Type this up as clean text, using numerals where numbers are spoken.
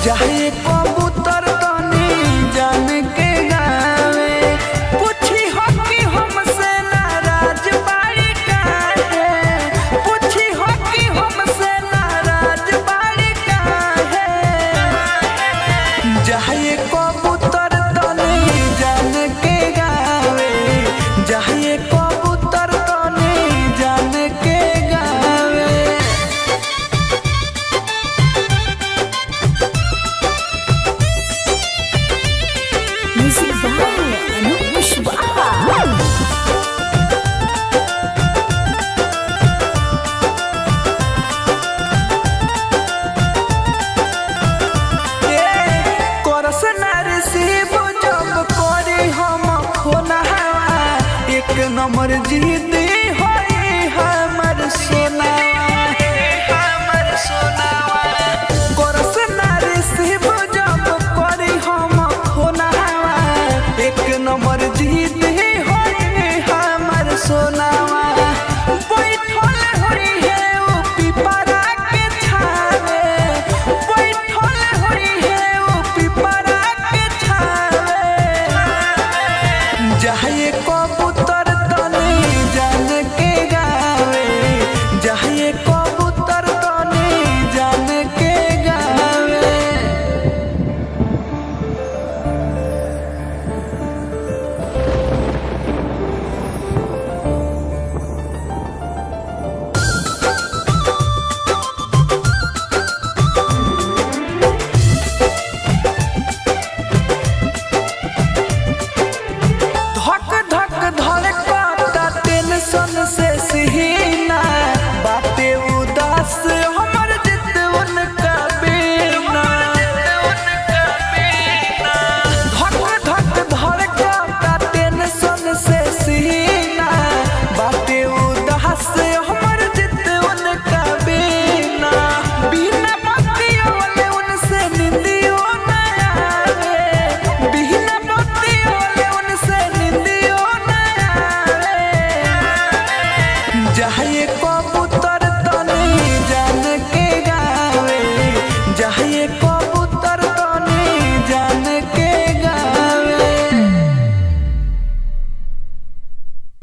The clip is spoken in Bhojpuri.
जाए कबूतर तनी जान के गावे पूछी हो कि हमसे नाराज बाड़ी काहे पूछी हो कि हमसे नाराज बाड़ी काहे जाए कबूतर तनी जान के गावे जाए कबूतर तनी जान के गावे। Music by Anup Pushwaha. करस नरसिब जब करी हम फोन एक नंबर जीत